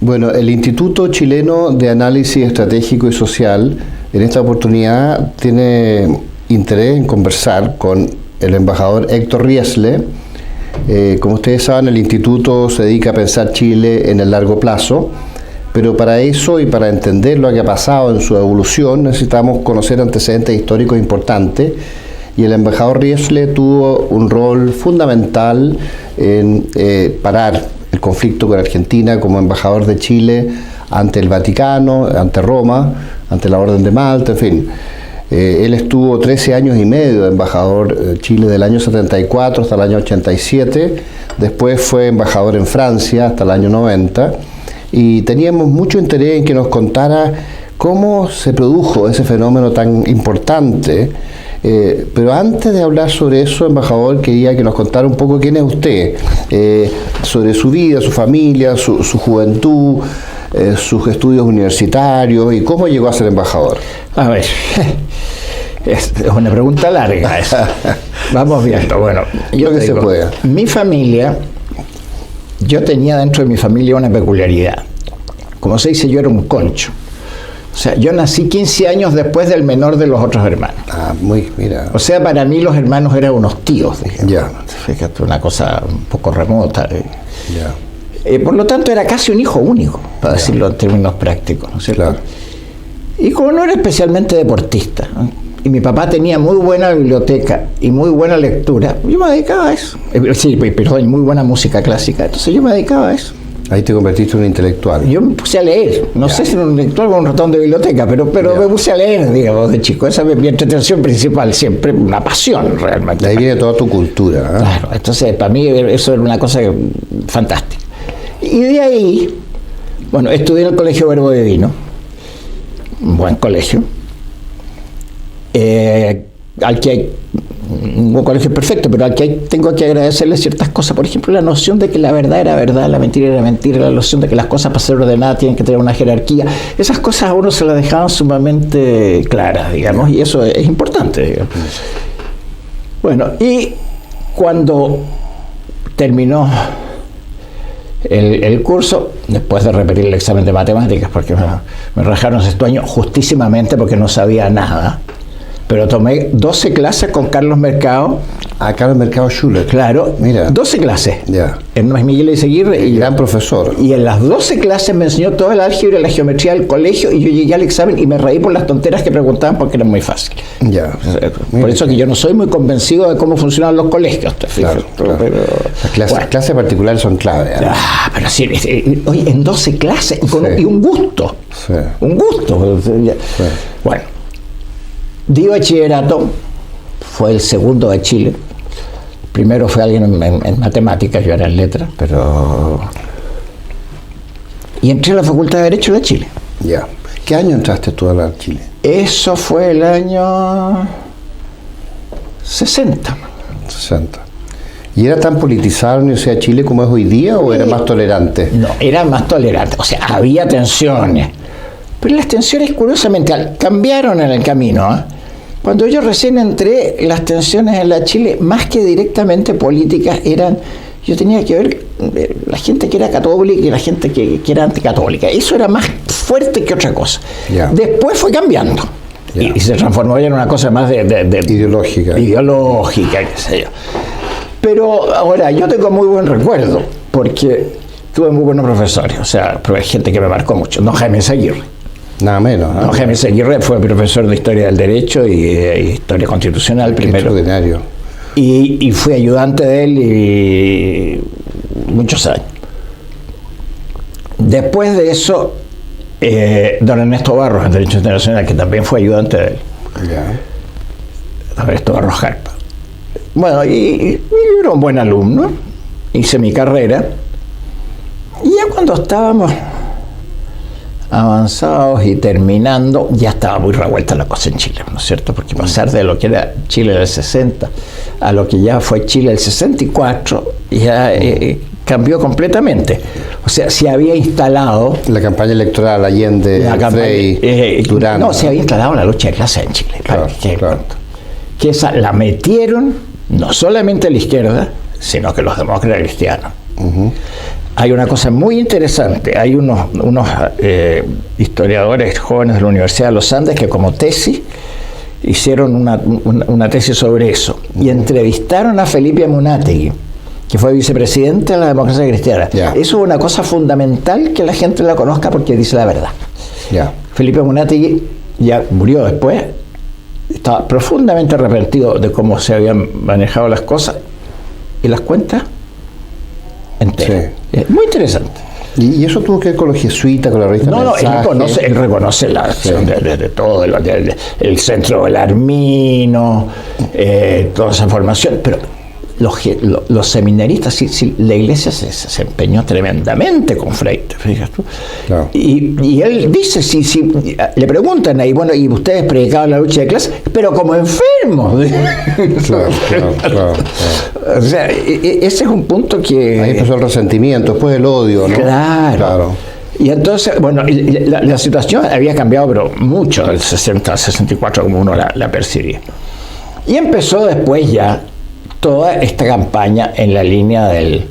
Bueno, el Instituto Chileno de Análisis Estratégico y Social en esta oportunidad tiene interés en conversar con el embajador Héctor Riesle. Como ustedes saben, el instituto se dedica a pensar Chile en el largo plazo, pero para eso y para entender lo que ha pasado en su evolución necesitamos conocer antecedentes históricos importantes, y el embajador Riesle tuvo un rol fundamental en parar el conflicto con Argentina como embajador de Chile ante el Vaticano, ante Roma, ante la Orden de Malta, en fin. Él estuvo 13 años y medio de embajador Chile, del año 74 hasta el año 87, después fue embajador en Francia hasta el año 90, y teníamos mucho interés en que nos contara cómo se produjo ese fenómeno tan importante. Pero antes de hablar sobre eso, embajador, quería que nos contara un poco quién es usted, sobre su vida, su familia, su juventud, sus estudios universitarios y cómo llegó a ser embajador. A ver, es una pregunta larga esa. Vamos viendo. Bueno, yo lo que digo, se pueda. Mi familia, yo tenía dentro de mi familia una peculiaridad. Como se dice, yo era un concho. O sea, yo nací 15 años después del menor de los otros hermanos. Mira. O sea, para mí los hermanos eran unos tíos, digamos. Ya. Fíjate, una cosa un poco remota. Ya. Por lo tanto, era casi un hijo único, para decirlo en términos prácticos, ¿no es cierto? Claro. Y como no era especialmente deportista, ¿no? Y mi papá tenía muy buena biblioteca y muy buena lectura, yo me dedicaba a eso. Sí, perdón, muy buena música clásica, entonces yo me dedicaba a eso. Ahí te convertiste en un intelectual. Yo me puse a leer, no sé si era un intelectual o un ratón de biblioteca, pero me puse a leer, digamos, de chico. Esa es mi entretención principal, siempre una pasión realmente. De ahí viene toda tu cultura, ¿eh? Claro, entonces para mí eso era una cosa fantástica. Y de ahí, bueno, estudié en el Colegio Verbo Divino, un buen colegio, al que hay un colegio perfecto, pero al que tengo que agradecerle ciertas cosas. Por ejemplo, la noción de que la verdad era verdad, la mentira era mentira, la noción de que las cosas para ser ordenadas tienen que tener una jerarquía. Esas cosas a uno se las dejaban sumamente claras, digamos, y eso es importante, digamos. Bueno, y cuando terminó el curso, después de repetir el examen de matemáticas, porque me rajaron sexto año justísimamente porque no sabía nada, pero tomé 12 clases con Carlos Mercado. Carlos Mercado Schuller. Claro, mira. 12 clases. Ya. En Miguel Izaguirre. Y gran profesor. Y en las 12 clases me enseñó toda el álgebra y la geometría del colegio, y yo llegué al examen y me reí por las tonteras que preguntaban porque era muy fácil. Ya. Por eso que yo no soy muy convencido de cómo funcionan los colegios. Claro. Pero, las clases particulares son clave. Pero sí, oye, en 12 clases y un gusto. Sí. Un gusto. Sí. Bueno. Di bachillerato, fue el segundo de Chile. Primero fue alguien en matemáticas, yo era en letras, pero... Y entré a la Facultad de Derecho de Chile. Ya. ¿Qué año entraste tú a Chile? Eso fue el año 60. 60. ¿Y era tan politizada la Universidad de Chile como es hoy día o era más tolerante? No, era más tolerante. O sea, había tensiones. Pero las tensiones, curiosamente, cambiaron en el camino, ¿eh? Cuando yo recién entré, las tensiones en la Chile, más que directamente políticas, yo tenía que ver la gente que era católica y la gente que era anticatólica. Eso era más fuerte que otra cosa. Yeah. Después fue cambiando. Yeah. Y se transformó ya en una cosa más de ideológica. Ideológica, qué sé yo. Pero ahora, yo tengo muy buen recuerdo, porque tuve muy buenos profesores. O sea, hay gente que me marcó mucho. Don Jaime Izaguirre. Nada menos. No, Jaime Izaguirre fue profesor de Historia del Derecho y Historia Constitucional primero. Extraordinario. Y fui ayudante de él y muchos años. Después de eso, don Ernesto Barros, en Derecho Internacional, que también fue ayudante de él. Ya. Don Ernesto Barros Jarpa. Bueno, y yo era un buen alumno, hice mi carrera, y ya cuando estábamos avanzados y terminando, ya estaba muy revuelta la cosa en Chile, ¿no es cierto? Porque pasar de lo que era Chile del 60 a lo que ya fue Chile del 64, ya cambió completamente. O sea, se había instalado... La campaña electoral Allende, Frei, Durán. No, se había instalado la lucha de clases en Chile. Claro. Que esa la metieron no solamente la izquierda, sino que los demócratas cristianos. hay una cosa muy interesante. Hay unos historiadores jóvenes de la Universidad de los Andes que como tesis hicieron una tesis sobre eso y entrevistaron a Felipe Amunátegui, que fue vicepresidente de la Democracia Cristiana. Yeah. Eso es una cosa fundamental que la gente la conozca porque dice la verdad. Yeah. Felipe Amunátegui ya murió después, estaba profundamente arrepentido de cómo se habían manejado las cosas y las cuentas enteras. Sí. Es muy interesante. ¿Y eso tuvo que ver con los jesuitas, con la revista No, él reconoce la acción de todo, el centro belarmino, toda esa formación, pero los seminaristas, sí, la iglesia se empeñó tremendamente con Freite, fíjate tú. Claro. Y él dice, le preguntan ahí, bueno, y ustedes predicaban la lucha de clases, pero como enfermos. Claro. O sea, ese es un punto que... Ahí empezó el resentimiento, después el odio, ¿no? Claro. Y entonces, bueno, la situación había cambiado, pero mucho, del 60 al 64, como uno la percibía. Y empezó después ya toda esta campaña en la línea de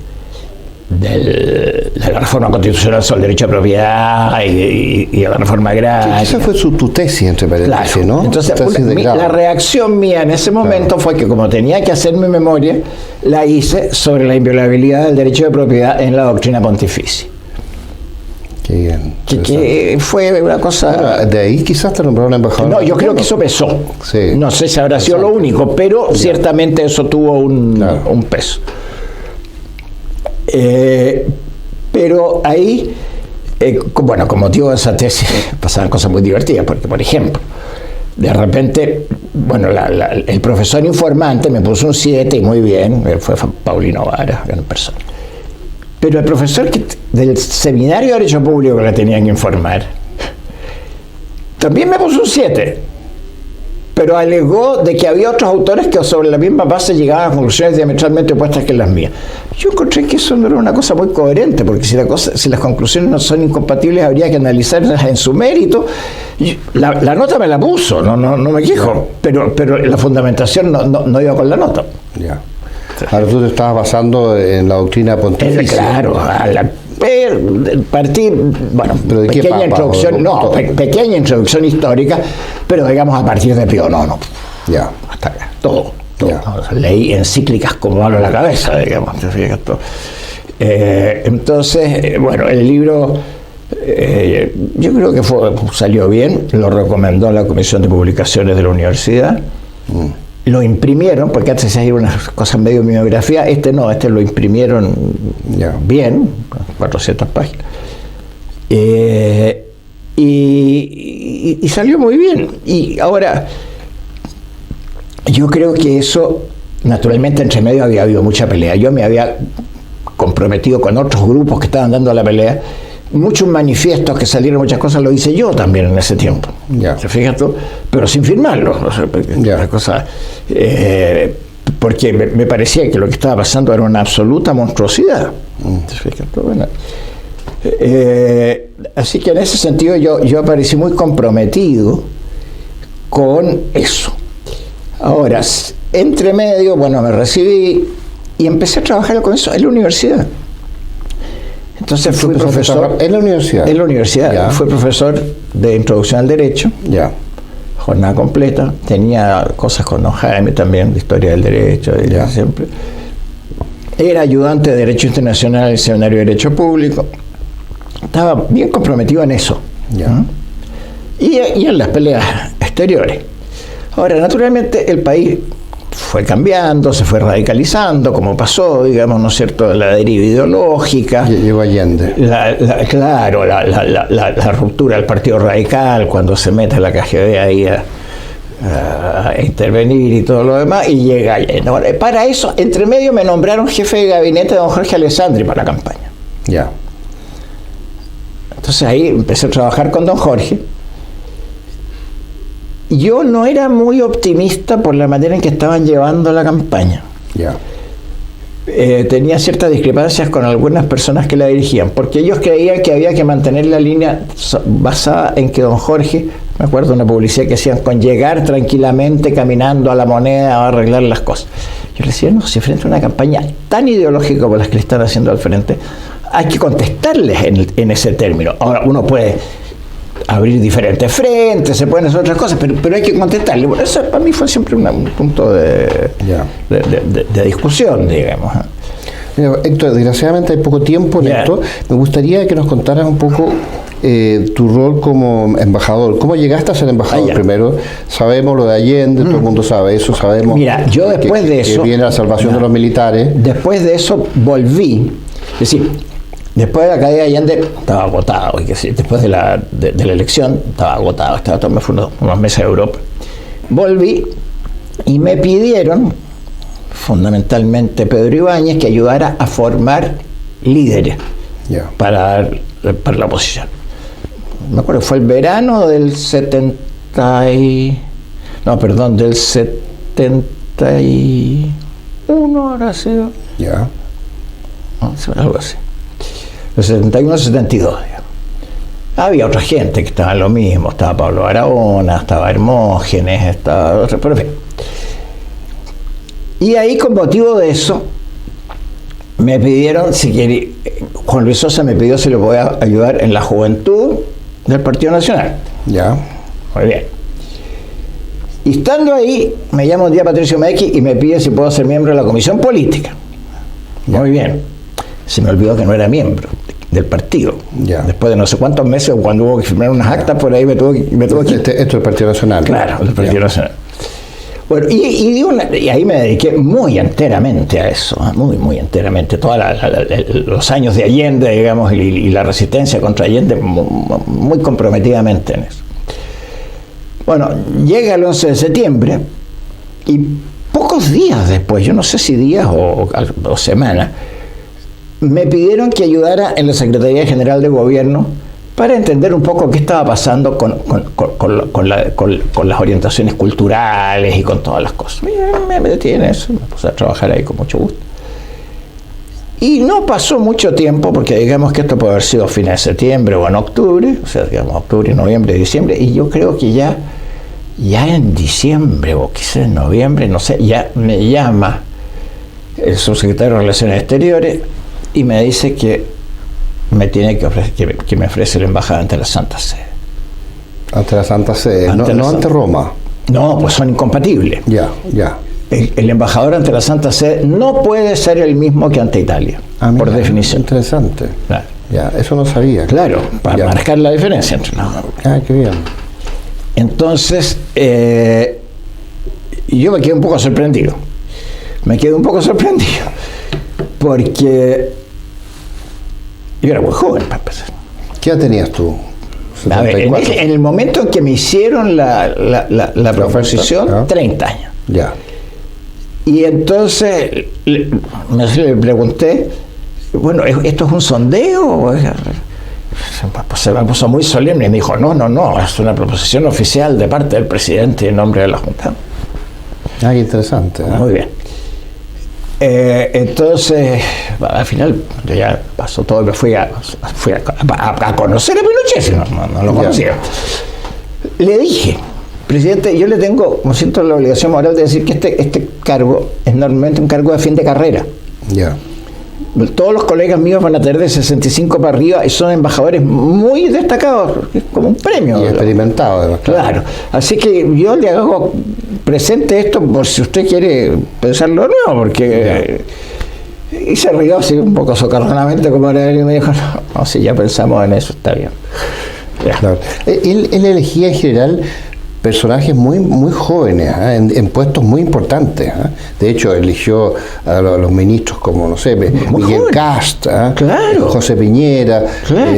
la reforma constitucional sobre el derecho de propiedad y la reforma agraria. Esa fue tu tesis, entre paréntesis, claro, ¿no? Entonces, la reacción mía en ese momento fue que, como tenía que hacer mi memoria, la hice sobre la inviolabilidad del derecho de propiedad en la doctrina pontificia. Qué bien. Que fue una cosa... Bueno, de ahí quizás te nombraron embajador. No, yo creo que eso pesó. Sí. No sé si habrá sido lo único, pero ciertamente eso tuvo un peso. Pero ahí, bueno, con motivo de esa tesis pasaban cosas muy divertidas, porque, por ejemplo, de repente, bueno, el profesor informante me puso un 7 y muy bien, fue Paulino Vara, gran persona. Pero el profesor del seminario de Derecho Público que le tenían que informar, también me puso un 7, pero alegó de que había otros autores que sobre la misma base llegaban a conclusiones diametralmente opuestas que las mías. Yo encontré que eso no era una cosa muy coherente, porque si las conclusiones no son incompatibles, habría que analizarlas en su mérito. La nota me la puso, no me quejo, pero la fundamentación no iba con la nota. Ya. Ahora tú te estabas basando en la doctrina pontificia. Claro, partí, bueno, pequeña introducción histórica, pero digamos a partir de Pío IX. Ya. Hasta acá, todo. Leí encíclicas como hablo a la cabeza, digamos. Entonces, bueno, el libro yo creo que salió bien, lo recomendó la Comisión de Publicaciones de la Universidad. Lo imprimieron, porque antes hay unas cosas medio mimeografía, este lo imprimieron bien, 400 páginas. Y salió muy bien. Y ahora, yo creo que eso, naturalmente, entre medio había habido mucha pelea. Yo me había comprometido con otros grupos que estaban dando la pelea. Muchos manifiestos que salieron, muchas cosas, lo hice yo también en ese tiempo. ¿Te fijas tú? Pero sin firmarlo. O sea, porque me parecía que lo que estaba pasando era una absoluta monstruosidad. ¿Te fijas tú? Bueno, así que en ese sentido yo aparecí muy comprometido con eso. Ahora, entre medio, bueno, me recibí y empecé a trabajar con eso en la universidad. Entonces fui profesor en la universidad. En la universidad. Fui profesor de introducción al derecho. Jornada completa. Tenía cosas con don Jaime también, de historia del derecho. Siempre. Era ayudante de Derecho Internacional en el Seminario de Derecho Público. Estaba bien comprometido en eso. Y en las peleas exteriores. Ahora, naturalmente, el país fue cambiando, se fue radicalizando, como pasó, digamos, ¿no es cierto?, la deriva ideológica. Llegó Allende. La ruptura del Partido Radical, cuando se mete la KGB ahí a intervenir y todo lo demás, y llega Allende. Bueno, para eso, entre medio, me nombraron jefe de gabinete de don Jorge Alessandri para la campaña. Entonces ahí empecé a trabajar con don Jorge. Yo no era muy optimista por la manera en que estaban llevando la campaña. Tenía ciertas discrepancias con algunas personas que la dirigían, porque ellos creían que había que mantener la línea basada en que don Jorge, me acuerdo de una publicidad que hacían, con llegar tranquilamente caminando a la Moneda a arreglar las cosas. Yo les decía, no, si frente a una campaña tan ideológica como las que le están haciendo al frente, hay que contestarles en ese término. Ahora, uno puede abrir diferentes frentes, se pueden hacer otras cosas, pero hay que contestarle. Bueno, eso para mí fue siempre un punto de discusión, digamos. Mira, Héctor, desgraciadamente hay poco tiempo en esto. Me gustaría que nos contaras un poco tu rol como embajador. ¿Cómo llegaste a ser embajador primero? Sabemos lo de Allende, todo el mundo sabe eso, sabemos. Mira, yo después de eso... Que viene la salvación de los militares. Después de eso volví, es decir, después de la caída de Allende estaba agotado, y que sí, después de la elección estaba agotado, me fui unos meses a Europa. Volví y me pidieron, fundamentalmente Pedro Ibáñez, que ayudara a formar líderes para la oposición. Me acuerdo, fue el verano del 71 habrá sido. Algo así. El 71, 72. Había otra gente que estaba en lo mismo, estaba Pablo Barahona, estaba Hermógenes, estaba otro, pero en fin. Y ahí, con motivo de eso, me pidieron, si quería, Juan Luis Sosa me pidió si le podía ayudar en la juventud del Partido Nacional. Muy bien. Y estando ahí, me llama un día Patricio Mequi y me pide si puedo ser miembro de la Comisión Política. Muy bien. Se me olvidó que no era miembro del partido. Después de no sé cuántos meses, cuando hubo que firmar unas actas, por ahí me tuvo que... Esto es el Partido Nacional. Claro, el Partido Nacional. Bueno, y ahí me dediqué muy enteramente a eso, muy enteramente. Todos los años de Allende, digamos, y la resistencia contra Allende, muy comprometidamente en eso. Bueno, llega el 11 de septiembre y pocos días después, yo no sé si días o semanas, me pidieron que ayudara en la Secretaría General de Gobierno para entender un poco qué estaba pasando con las orientaciones culturales y con todas las cosas. Me metí en eso, me puse a trabajar ahí con mucho gusto. Y no pasó mucho tiempo, porque digamos que esto puede haber sido fines de septiembre o en octubre, o sea, digamos octubre, noviembre, diciembre, y yo creo que ya en diciembre o quizás en noviembre, no sé, ya me llama el subsecretario de Relaciones Exteriores y me dice que me tiene que ofrecer, que me ofrece la embajada ante la Santa Sede. Ante la Santa Sede, no ante Roma. No, pues son incompatibles. Ya. El embajador ante la Santa Sede no puede ser el mismo que ante Italia, por definición. Interesante. Claro. Ya, eso no sabía. Claro, para marcar la diferencia entre los dos. Qué bien. Entonces, yo me quedé un poco sorprendido. Porque yo era muy joven para empezar. ¿Qué edad tenías tú? A ver, en el momento en que me hicieron la proposición, 30 años. Ya. Y entonces le pregunté, bueno, ¿esto es un sondeo? Se me puso muy solemne y me dijo, no, es una proposición oficial de parte del presidente en nombre de la Junta. Qué interesante. Muy bien. Entonces, al final, yo ya pasó todo y me fui a conocer a Pinochet, no lo conocía. Le dije, presidente, yo le tengo, me siento la obligación moral de decir que este cargo es normalmente un cargo de fin de carrera. Ya. Todos los colegas míos van a tener de 65 para arriba y son embajadores muy destacados, es como un premio. Y experimentados, además. Claro. Así que yo le hago presente esto por si usted quiere pensarlo de nuevo, porque... Y se rió así un poco socarronamente como era él y me dijo, no, si ya pensamos en eso, está bien. Claro. Él elegía en general personajes muy jóvenes, en puestos muy importantes. De hecho, eligió a los ministros como, no sé, Miguel Cast, claro. José Piñera, claro.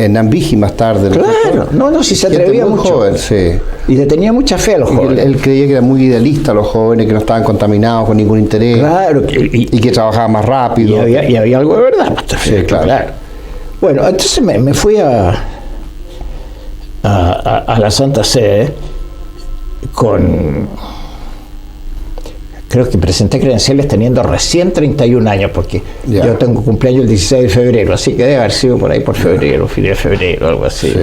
Nambiji más tarde. Claro, no, si se atrevía muy mucho. Joven, sí. Y le tenía mucha fe a los jóvenes. Él creía que era muy idealista a los jóvenes, que no estaban contaminados con ningún interés. Claro. Y que trabajaban más rápido. Y había algo de verdad. Sí, claro. Bueno, entonces me fui a la Santa Sede creo que presenté credenciales teniendo recién 31 años, porque yo tengo cumpleaños el 16 de febrero, así que debe haber sido por ahí por febrero, fin de febrero, algo así. Sí.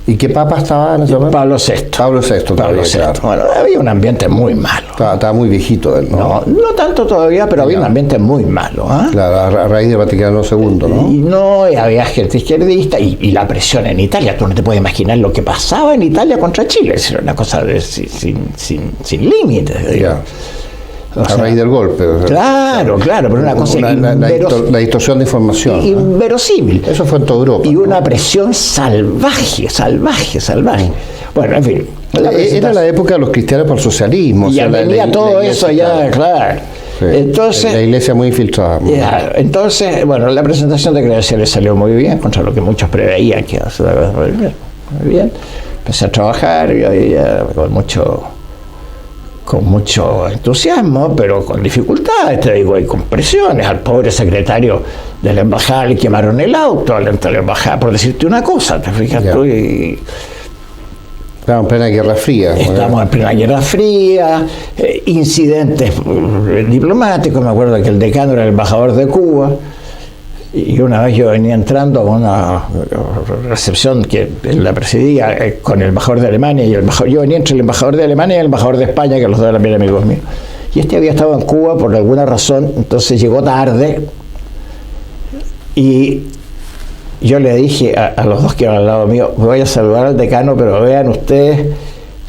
¿Y qué papa estaba en ese momento? Pablo VI. Pablo VI todavía, claro. Bueno, había un ambiente muy malo. Estaba muy viejito él, ¿no? No tanto todavía, pero había un ambiente muy malo. Claro, a raíz del Vaticano II, ¿no? Y no, había gente izquierdista y la presión en Italia. Tú no te puedes imaginar lo que pasaba en Italia contra Chile. Era una cosa sin límites. A raíz del golpe. Claro, pero una cosa la distorsión de información. Inverosímil. Eso fue en toda Europa. Y una presión salvaje. Bueno, en fin. Era la época de los cristianos por el socialismo. Y ya venía todo eso, claro. Sí. Entonces, la iglesia muy infiltrada. Entonces, bueno, la presentación de credenciales salió muy bien, contra lo que muchos preveían que iba a ser muy bien. Empecé a trabajar con mucho entusiasmo, pero con dificultades, te digo, y con presiones. Al pobre secretario de la embajada le quemaron el auto al entrar a la embajada, por decirte una cosa, te fijas tú. Estamos en plena Guerra Fría. Estamos en plena Guerra Fría, incidentes diplomáticos. Me acuerdo que el decano era el embajador de Cuba, y una vez yo venía entrando a una recepción que él la presidía con el embajador de Alemania y yo venía entre el embajador de Alemania y el embajador de España, que los dos eran bien amigos míos, y este había estado en Cuba por alguna razón, entonces llegó tarde, y yo le dije a los dos que iban al lado mío: voy a saludar al decano, pero vean ustedes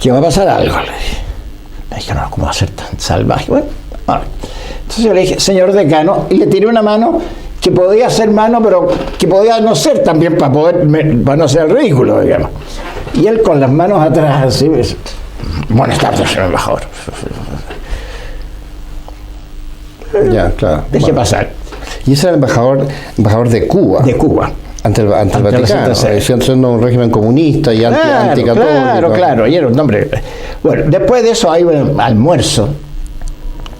que va a pasar algo. Le dije. Me dijeron: ¿cómo va a ser tan salvaje? Bueno, entonces yo le dije: señor decano, y le tiré una mano que podía ser mano, pero que podía no ser también para no ser ridículo, digamos. Y él con las manos atrás, así, buenas tardes, señor embajador. Ya, claro. Deje pasar. Y ese era el embajador de Cuba. De Cuba. Ante el Vaticano. Siendo un régimen comunista y anticatólico. Claro, y era un hombre. Bueno, después de eso hay un almuerzo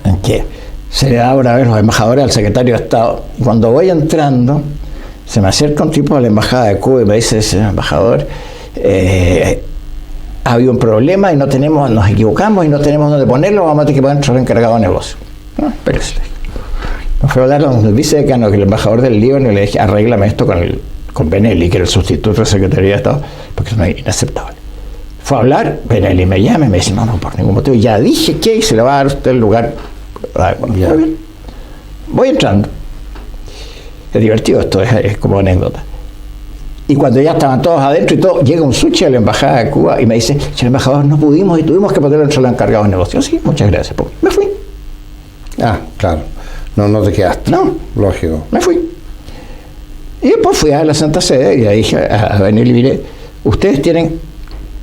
en que se le da una vez los embajadores al secretario de Estado. Cuando voy entrando, se me acerca un tipo de la embajada de Cuba y me dice: señor embajador, ha habido un problema y nos equivocamos y no tenemos dónde ponerlo, vamos a tener que poner otro encargado de negocio. Espérese. Me fue a hablar con el vicedecano, que es el embajador del Líbano, y le dije: arréglame esto con Benelli, que era el sustituto de Secretaría de Estado, porque eso no es inaceptable. Fue a hablar, Benelli me llama y me dice: no, por ningún motivo, ya dije que se le va a dar a usted el lugar. Muy bien. Voy entrando. Es divertido esto, es como anécdota. Y cuando ya estaban todos adentro y todo, llega un sushi a la embajada de Cuba y me dice: señor embajador, no pudimos y tuvimos que ponerlo entre los encargados de negocio. Sí, muchas gracias. Me fui. Claro. No te quedaste. No. Lógico. Me fui. Y después fui a la Santa Sede y le dije a Benelli: mire, ustedes tienen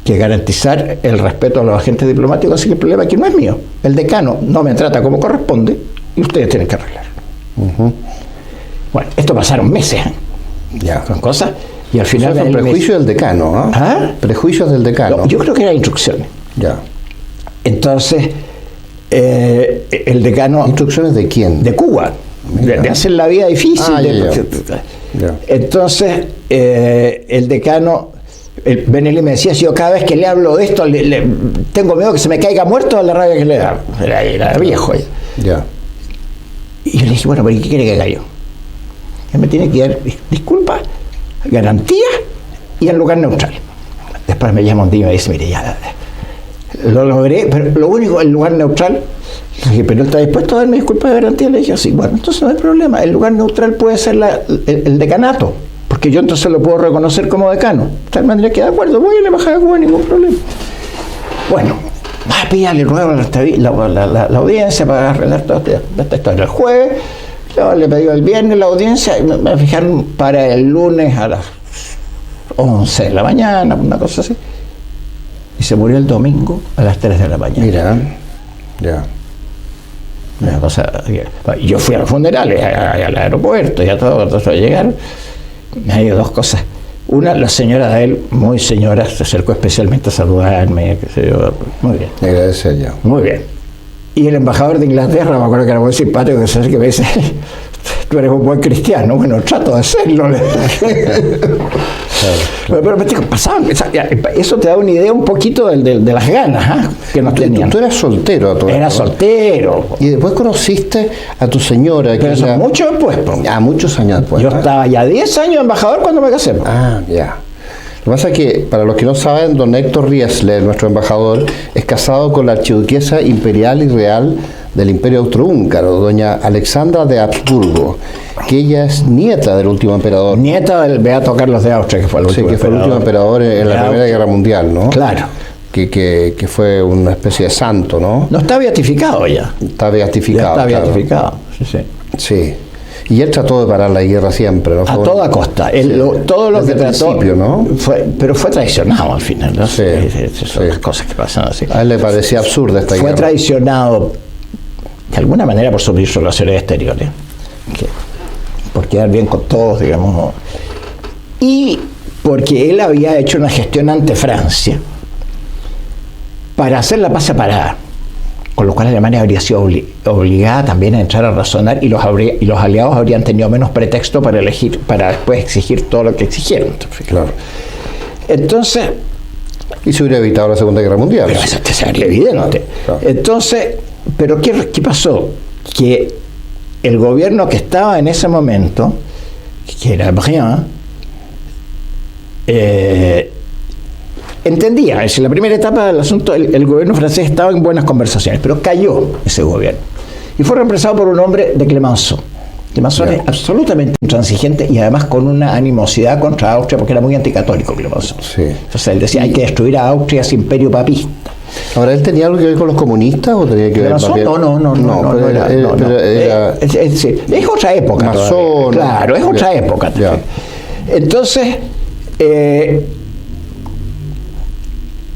que garantizar el respeto a los agentes diplomáticos, así que el problema aquí no es mío. El decano no me trata como corresponde y ustedes tienen que arreglar. Bueno, esto pasaron meses con cosas, y al final... Son prejuicios del decano, ¿no? Prejuicios del decano. No, yo creo que eran instrucciones. Entonces, el decano... ¿Instrucciones de quién? De Cuba. De hacer la vida difícil. Entonces, el decano... Benelli me decía: si yo cada vez que le hablo de esto tengo miedo que se me caiga muerto de la rabia que le da. Era viejo ya. Y yo le dije: bueno, pero ¿qué quiere que haga yo? Él me tiene que dar disculpas, garantías y el lugar neutral. Después me llama un día y me dice: mire, ya lo logré, pero lo único, el lugar neutral. Le dije: pero él está dispuesto a darme disculpas de garantía. Le dije: sí. Bueno, entonces no hay problema, el lugar neutral puede ser el decanato, porque yo entonces lo puedo reconocer como decano. De tal manera que de acuerdo, voy a la embajada de Cuba, ningún problema. Bueno, va a pillarle luego la audiencia para arreglar todo esto. Era el jueves, yo le pedí el viernes la audiencia y me fijaron para el lunes a las 11 de la mañana, una cosa así. Y se murió el domingo a las 3 de la mañana. Mira, ya. Una cosa, yo fui a los funerales, al aeropuerto, y a todo llegaron. Me ha ido dos cosas. Una, la señora de él, muy señora, se acercó especialmente a saludarme, qué sé yo. Muy bien. Me agradece ya. Muy bien. Y el embajador de Inglaterra, me acuerdo que era muy simpático, que me dice: tú eres un buen cristiano. Bueno, trato de serlo. Pero pasaban, eso te da una idea un poquito de las ganas que nos tenían. Tú eras soltero a todo. Era soltero. Y después conociste a tu señora. Pero eso mucho después. Muchos años después. Yo estaba ya 10 años embajador cuando me casé. Ya. Lo que pasa es que, para los que no saben, don Héctor Riesler, nuestro embajador, es casado con la archiduquesa imperial y real del Imperio Austrohúngaro, doña Alexandra de Habsburgo, que ella es nieta del último emperador. Nieta del Beato Carlos de Austria, que fue el último que fue el último emperador en la Primera Guerra Mundial, ¿no? Claro. Que fue una especie de santo, ¿no? No está beatificado ya. Está beatificado. Ya está beatificado, sí. Sí. Y él trató de parar la guerra siempre, ¿no? A toda costa. Todo lo que trató, ¿no? Pero fue traicionado al final, ¿no? Sí, son las cosas que pasan así. A él le parecía absurda esta guerra. Fue traicionado de alguna manera por sus relaciones exteriores, por quedar bien con todos, digamos, y porque él había hecho una gestión ante Francia para hacer la paz separada, con lo cual Alemania habría sido obligada también a entrar a razonar, y los aliados habrían tenido menos pretexto para después exigir todo lo que exigieron. Claro. Entonces, y se hubiera evitado la Segunda Guerra Mundial. Pero eso sería evidente. Claro. Entonces, ¿pero qué pasó? Que el gobierno que estaba en ese momento, que era Briand, entendía, es decir, la primera etapa del asunto, el gobierno francés estaba en buenas conversaciones, pero cayó ese gobierno y fue reemplazado por un hombre de Clemenceau. Clemenceau era absolutamente intransigente y además con una animosidad contra Austria, porque era muy anticatólico Clemenceau. Sí. Entonces él decía, hay que destruir a Austria, ese imperio papista. Ahora, ¿él tenía algo que ver con los comunistas o tenía que ver más bien? Es otra época. Masón. Claro, es otra época. Entonces, el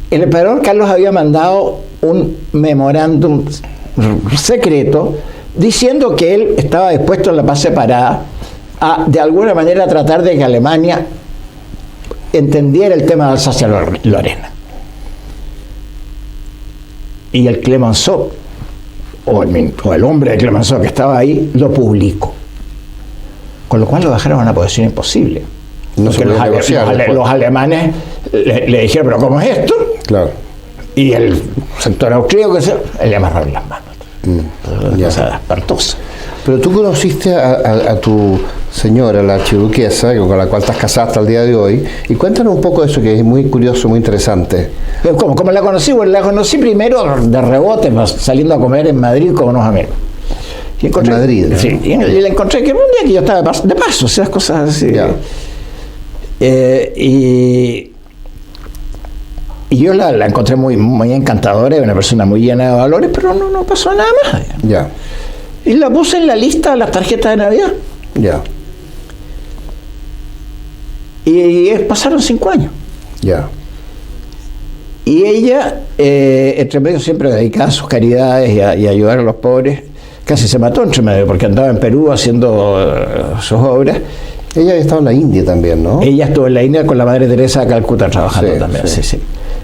emperador Carlos había mandado un memorándum secreto diciendo que él estaba dispuesto en la paz separada a, de alguna manera, tratar de que Alemania entendiera el tema de Alsacia-Lorena. Y el Clemenceau, o el hombre de Clemenceau que estaba ahí, lo publicó. Con lo cual lo dejaron en una posición imposible. No se podía negociar, los alemanes le dijeron, ¿pero cómo es esto? Claro. Y el sector austríaco le amarraron las manos. Una cosa espantosa. Pero tú conociste a tu señora, la archiduquesa, con la cual estás casada hasta el día de hoy, y cuéntanos un poco de eso, que es muy curioso, muy interesante. ¿Cómo la conocí? Bueno, la conocí primero de rebote, saliendo a comer en Madrid con unos amigos. Y encontré, en Madrid, ¿no? Sí, y la encontré que un día que yo estaba de paso, esas cosas así. Y yo la encontré muy encantadora, una persona muy llena de valores, pero no pasó nada más. Ya. Y la puse en la lista de las tarjetas de Navidad. Ya. Y pasaron 5 años. Ya. Y ella, entre medio, siempre dedicada a sus caridades y a ayudar a los pobres. Casi se mató entre medio porque andaba en Perú haciendo sus obras. Ella había estado en la India también, ¿no? Ella estuvo en la India con la Madre Teresa de Calcuta trabajando también. Sí.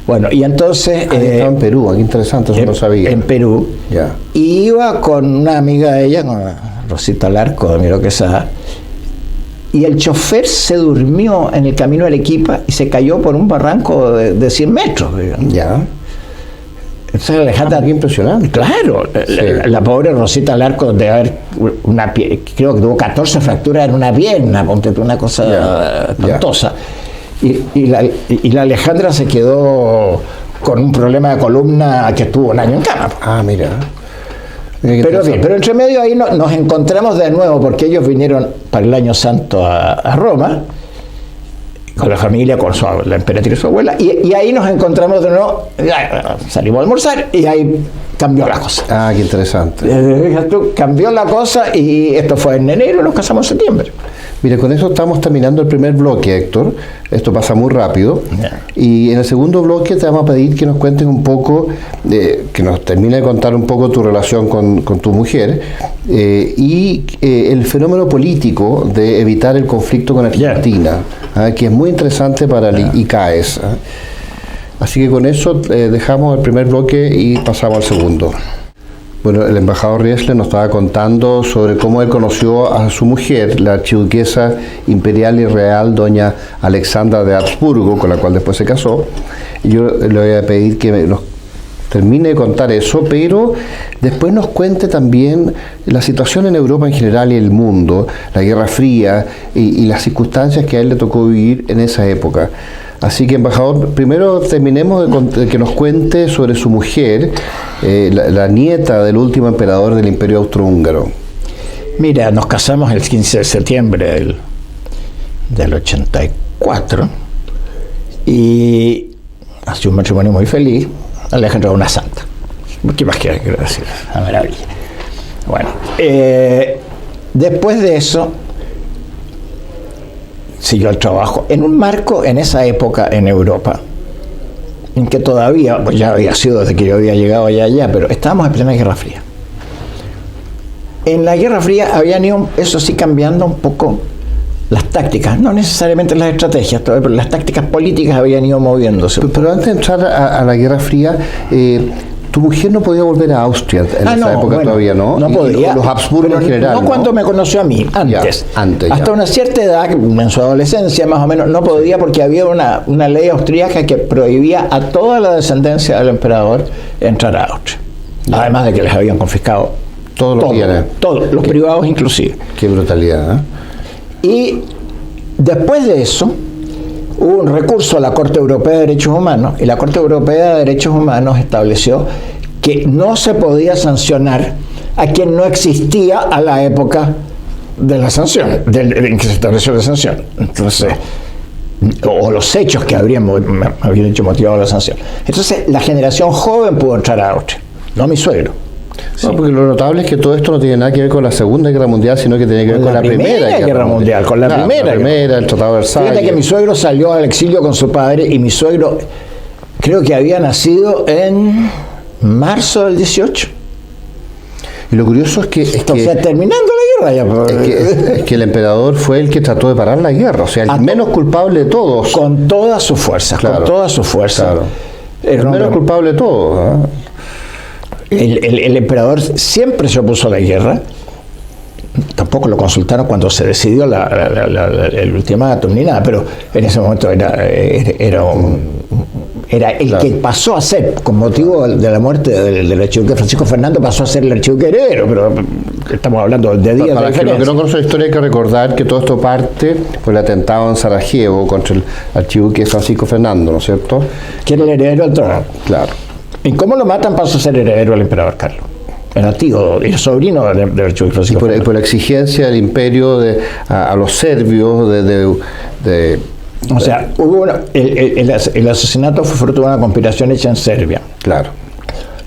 Bueno, y entonces... estaba en Perú, qué interesante, eso no sabía. En Perú. Ya. Y iba con una amiga de ella, con Rosita Larco, de Miró Quesada, y el chofer se durmió en el camino de Arequipa y se cayó por un barranco de 100 metros. Digamos. Ya. Entonces Alejandra... qué impresionante. Claro, sí. La pobre Rosita Larco debe haber creo que tuvo 14 fracturas en una pierna, una cosa espantosa. Y la Alejandra se quedó con un problema de columna que estuvo un año en cama. Ah, mira. Pero entre medio ahí nos encontramos de nuevo, porque ellos vinieron para el Año Santo a Roma, con la familia, con la emperatriz y su abuela, y ahí nos encontramos de nuevo, salimos a almorzar y ahí cambió la cosa. Ah, qué interesante. Cambió la cosa y esto fue en enero, nos casamos en septiembre. Mira, con eso estamos terminando el primer bloque, Héctor. Esto pasa muy rápido. Y en el segundo bloque te vamos a pedir que nos cuentes un poco, que nos termine de contar un poco tu relación con tu mujer y el fenómeno político de evitar el conflicto con Argentina, que es muy interesante para el ICAES. Así que con eso dejamos el primer bloque y pasamos al segundo. Bueno, el embajador Riesler nos estaba contando sobre cómo él conoció a su mujer, la archiduquesa imperial y real, doña Alexandra de Habsburgo, con la cual después se casó. Yo le voy a pedir que nos termine de contar eso, pero después nos cuente también la situación en Europa en general y el mundo, la Guerra Fría y las circunstancias que a él le tocó vivir en esa época. Así que, embajador, primero terminemos de que nos cuente sobre su mujer, la nieta del último emperador del Imperio Austrohúngaro. Mira, nos casamos el 15 de septiembre del 84 y ha sido un matrimonio muy feliz. Alejandra es una santa. ¿Qué más quiero decir? Una maravilla. Bueno, después de eso siguió el trabajo en un marco en esa época en Europa, en que todavía, pues ya había sido desde que yo había llegado allá, pero estábamos en plena Guerra Fría. En la Guerra Fría habían ido, eso sí, cambiando un poco las tácticas, no necesariamente las estrategias, pero las tácticas políticas habían ido moviéndose. Pero antes de entrar a la Guerra Fría, tu mujer no podía volver a Austria en esa época, bueno, todavía, ¿no? No podía. Los Habsburgo en general. No, cuando me conoció a mí, antes. Ya. Hasta una cierta edad, en su adolescencia más o menos, no podía porque había una ley austríaca que prohibía a toda la descendencia del emperador entrar a Austria. Ya. Además de que les habían confiscado todos los privados inclusive. Qué brutalidad, ¿eh? Y después de eso hubo un recurso a la Corte Europea de Derechos Humanos, y la Corte Europea de Derechos Humanos estableció que no se podía sancionar a quien no existía a la época de la sanción, en que se estableció la sanción. Entonces, o los hechos que habían hecho motivado la sanción. Entonces, la generación joven pudo entrar a Austria, no mi suegro. Sí. No, porque lo notable es que todo esto no tiene nada que ver con la Segunda Guerra Mundial, sino que tiene que ver con la Primera Guerra Mundial. Con la primera, el Tratado de Versalles. Fíjate que mi suegro salió al exilio con su padre, y mi suegro creo que había nacido en marzo del 18. Y lo curioso es que... terminando la guerra ya. Es que el emperador fue el que trató de parar la guerra, o sea, el menos culpable de todos. Con todas sus fuerzas, claro, con todas sus fuerzas. Claro. El menos culpable de todos, ¿eh? El emperador siempre se opuso a la guerra. Tampoco lo consultaron cuando se decidió el ultimátum ni nada, pero en ese momento era el que pasó a ser, con motivo de la muerte del archiduque Francisco Fernando, pasó a ser el archiduque heredero, pero estamos hablando de días para de diferencia. Los que no conocen la historia hay que recordar que todo esto parte por el atentado en Sarajevo contra el archiduque Francisco Fernando, ¿no es cierto? Que era el heredero del trono. Claro. ¿Y cómo lo matan? Pasó a ser heredero al emperador Carlos. Era tío y sobrino del archiduque Francisco Fernando. Por la exigencia del imperio a los serbios o sea, hubo el asesinato fue fruto de una conspiración hecha en Serbia. Claro.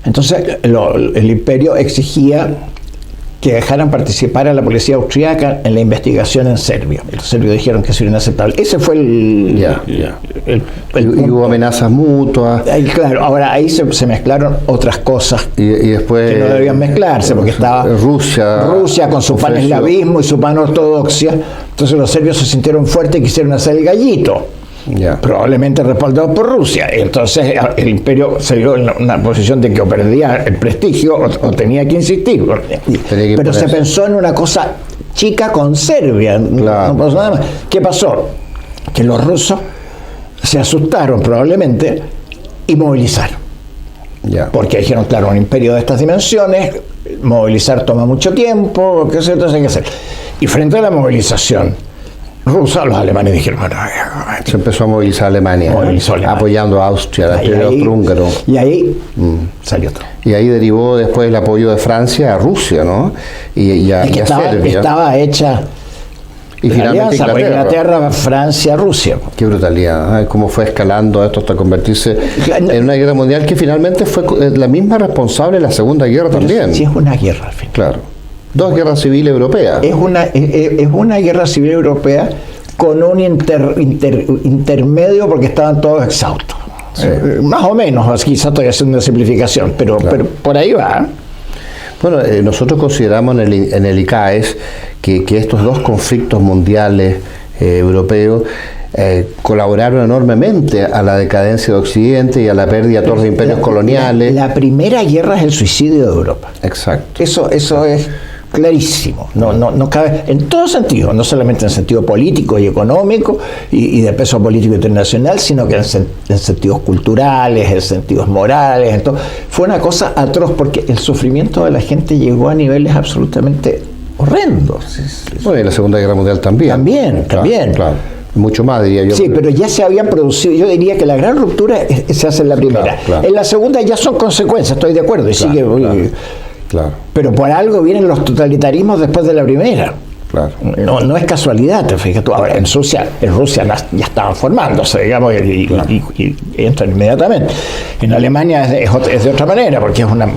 Entonces el imperio exigía que dejaran participar a la policía austríaca en la investigación en Serbia. Y los serbios dijeron que eso era inaceptable. Ese fue y hubo amenazas mutuas. Claro, ahora ahí se mezclaron otras cosas y después, que no debían mezclarse, porque estaba Rusia con su paneslavismo y su panortodoxia. Entonces los serbios se sintieron fuertes y quisieron hacer el gallito. Probablemente respaldados por Rusia. Y entonces el imperio se vio en una posición de que o perdía el prestigio o tenía que insistir. Pero se pensó en una cosa chica con Serbia. Claro. No pasó nada más. ¿Qué pasó? Que los rusos se asustaron probablemente y movilizaron. Porque dijeron, claro, un imperio de estas dimensiones, movilizar toma mucho tiempo, ¿qué sé? Entonces hay que hacer. Y frente a la movilización rusa, los alemanes dijeron, bueno, se empezó a movilizar Alemania, apoyando a Austria, el imperio austrohúngaro. Y ahí salió todo. Y ahí derivó después el apoyo de Francia a Rusia, ¿no? Y a Serbia. Estaba hecha y finalmente Inglaterra, Francia, Rusia. Qué brutalidad, ¿eh? Cómo fue escalando esto hasta convertirse en una guerra mundial que finalmente fue la misma responsable de la Segunda Guerra también. Sí, es una guerra al fin. Claro. Dos guerras civiles europeas. Es una guerra civil europea con un intermedio porque estaban todos exhaustos. Sí. Más o menos, quizás estoy haciendo una simplificación, pero por ahí va. Bueno, nosotros consideramos en el ICAES que estos dos conflictos mundiales europeos colaboraron enormemente a la decadencia de Occidente y a la pérdida de todos los imperios coloniales. La primera guerra es el suicidio de Europa. Exacto. Eso es clarísimo, no cabe en todo sentido, no solamente en sentido político y económico y de peso político internacional, sino que en sentidos culturales, en sentidos morales, entonces, fue una cosa atroz porque el sufrimiento de la gente llegó a niveles absolutamente horrendos. Bueno, y la Segunda Guerra Mundial también. También. Claro. Mucho más, diría yo. Sí, pero ya se habían producido. Yo diría que la gran ruptura se hace en la primera. Claro, claro. En la segunda ya son consecuencias, estoy de acuerdo. Y Claro, sigue, claro. Pero por algo vienen los totalitarismos después de la primera. Claro. No es casualidad, te fijas tú. Ahora, en Rusia ya estaban formándose, digamos, y entran inmediatamente. En Alemania es de otra manera, porque es una...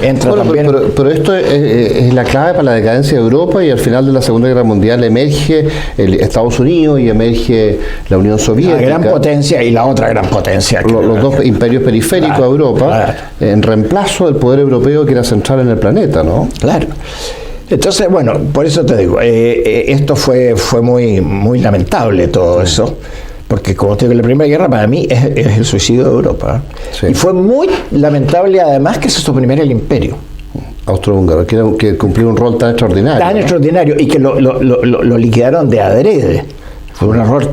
Entra Bueno, también... pero esto es la clave para la decadencia de Europa, y al final de la Segunda Guerra Mundial emerge Estados Unidos y emerge la Unión Soviética. La gran potencia y la otra gran potencia. Los dos imperios periféricos de Europa, en reemplazo del poder europeo que era central en el planeta, ¿no? Claro. Entonces, bueno, por eso te digo, esto fue muy, muy lamentable todo eso, porque como te digo, la Primera Guerra para mí es el suicidio de Europa. Sí. Y fue muy lamentable además que se suprimiera el imperio. Austrohúngaro, que cumplió un rol tan extraordinario. Tan extraordinario, y que lo liquidaron de adrede. Fue un error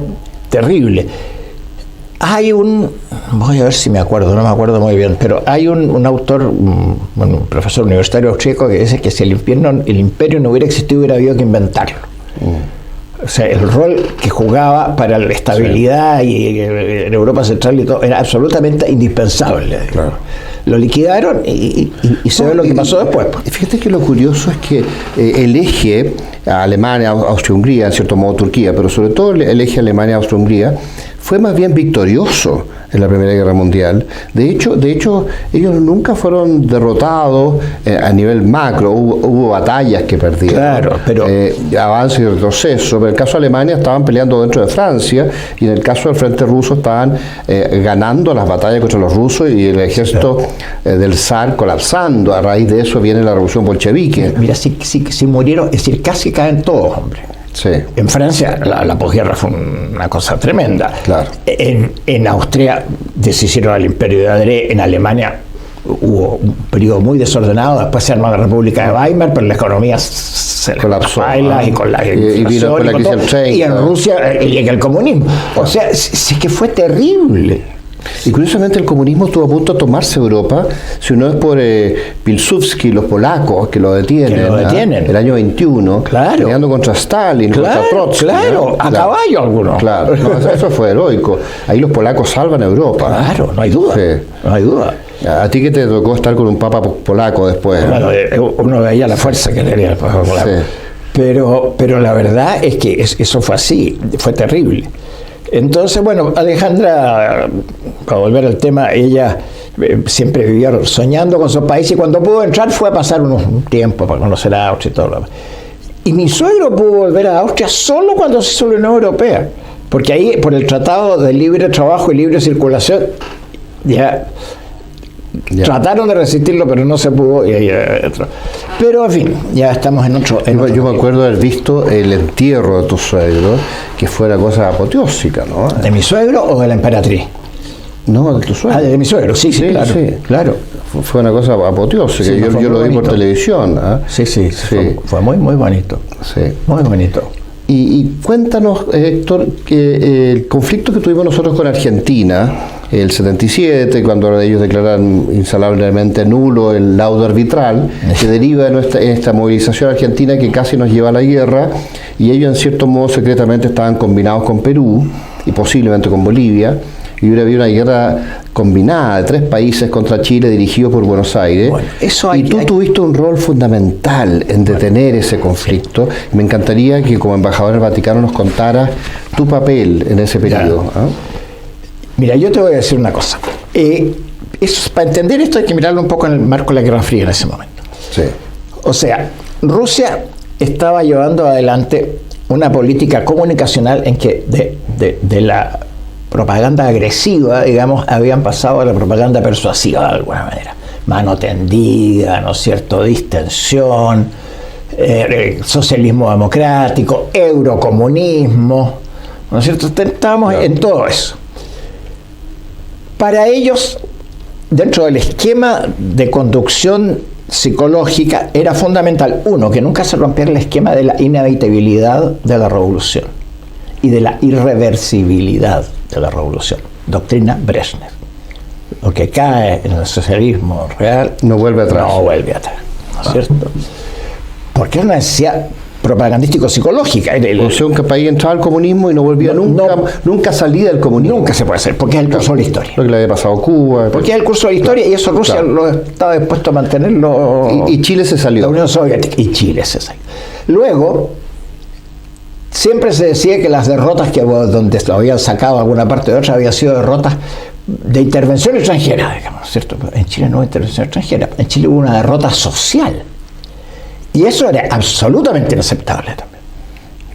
terrible. Hay voy a ver si me acuerdo, no me acuerdo muy bien, pero hay un autor, un profesor universitario austríaco, que dice que si el imperio no hubiera existido, hubiera habido que inventarlo. O sea, el rol que jugaba para la estabilidad y en Europa Central y todo era absolutamente indispensable. Claro. Lo liquidaron y se ve lo que pasó después. Fíjate que lo curioso es que el eje Alemania, Austria-Hungría, en cierto modo Turquía, pero sobre todo el eje Alemania-Austria-Hungría fue más bien victorioso en la Primera Guerra Mundial. De hecho, ellos nunca fueron derrotados a nivel macro. Hubo batallas que perdieron. Claro, pero avance y retroceso. Pero en el caso de Alemania estaban peleando dentro de Francia, y en el caso del frente ruso estaban ganando las batallas contra los rusos, y el ejército del zar colapsando. A raíz de eso viene la revolución bolchevique. Mira, si murieron, es decir, casi caen todos, hombre. Sí. En Francia la posguerra fue una cosa tremenda. Claro. En Austria deshicieron al imperio de Adrede. En Alemania hubo un periodo muy desordenado. Después se armó la República de Weimar, pero la economía se colapsó. Y con la inflación y en Rusia llega el comunismo. O sea, sí que fue terrible. Y curiosamente el comunismo estuvo a punto de tomarse Europa, si no es por Pilsudski, los polacos, que lo detienen. El año 21, claro, peleando contra Stalin, contra Trotsky. Claro, a caballo algunos. Claro, eso fue heroico. Ahí los polacos salvan a Europa. Claro, no hay duda. Sí. No hay duda. ¿A ti que te tocó estar con un papa polaco después? Bueno, uno veía la fuerza que tenía el papa polaco. Sí. Pero la verdad es que eso fue así, fue terrible. Entonces, bueno, Alejandra, para volver al tema, ella siempre vivía soñando con su país, y cuando pudo entrar fue a pasar un tiempo para conocer a Austria y todo lo demás. Y mi suegro pudo volver a Austria solo cuando se hizo la Unión Europea, porque ahí, por el Tratado de Libre Trabajo y Libre Circulación, ya trataron de resistirlo, pero no se pudo. Pero en fin, ya estamos en otro. Yo me acuerdo de haber visto el entierro de tu suegro, que fue una cosa apoteósica, ¿no? ¿De mi suegro o de la emperatriz? No, de tu suegro. De mi suegro, sí, claro. Fue una cosa apoteósica. Sí, yo lo vi por televisión. ¿Eh? Sí. Fue muy, muy bonito. Sí. Muy bonito. Y cuéntanos, Héctor, que el conflicto que tuvimos nosotros con Argentina, el 77, cuando ellos declaran insalablemente nulo el laudo arbitral, que deriva en esta movilización argentina que casi nos lleva a la guerra, y ellos en cierto modo secretamente estaban combinados con Perú y posiblemente con Bolivia, y hubiera habido una guerra combinada de 3 países contra Chile, dirigido por Buenos Aires. Bueno, tú tuviste un rol fundamental en detener ese conflicto. Me encantaría que como embajador del Vaticano nos contaras tu papel en ese periodo. Mira, yo te voy a decir una cosa. Para entender esto hay que mirarlo un poco en el marco de la Guerra Fría en ese momento. Sí. O sea, Rusia estaba llevando adelante una política comunicacional en que de la propaganda agresiva, digamos, habían pasado a la propaganda persuasiva de alguna manera. Mano tendida, ¿no es cierto?, distensión, socialismo democrático, eurocomunismo, ¿no es cierto? Estábamos en todo eso. Para ellos, dentro del esquema de conducción psicológica, era fundamental, uno, que nunca se rompiera el esquema de la inevitabilidad de la revolución y de la irreversibilidad de la revolución. Doctrina Brezhnev. Lo que cae en el socialismo real no vuelve atrás. No vuelve atrás, ¿no es cierto? Porque es una necesidad propagandístico-psicológica. O sea, un país entraba al comunismo y no volvía nunca salía del comunismo. Nunca se puede hacer, porque es el curso de la historia. Lo que le había pasado a Cuba. Porque es el curso de la historia, y eso Rusia lo estaba dispuesto a mantenerlo. Y Chile se salió. La Unión Soviética. Y Chile se salió. Luego, siempre se decía que las derrotas donde lo habían sacado alguna parte de otra habían sido derrotas de intervención extranjera, digamos, ¿cierto? En Chile no hubo intervención extranjera, en Chile hubo una derrota social. Y eso era absolutamente inaceptable también.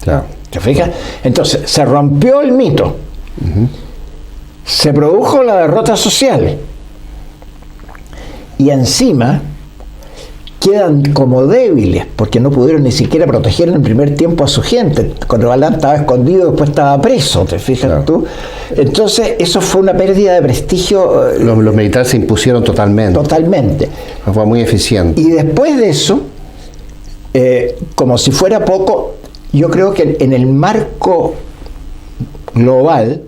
Claro. ¿Te fijas? Entonces, se rompió el mito. Se produjo la derrota social. Y encima quedan como débiles, porque no pudieron ni siquiera proteger en el primer tiempo a su gente. Cuando Balán estaba escondido, después estaba preso, ¿te fijas tú? Entonces, eso fue una pérdida de prestigio. Los militares se impusieron totalmente. Totalmente. Fue muy eficiente. Y después de eso, como si fuera poco, yo creo que en el marco global,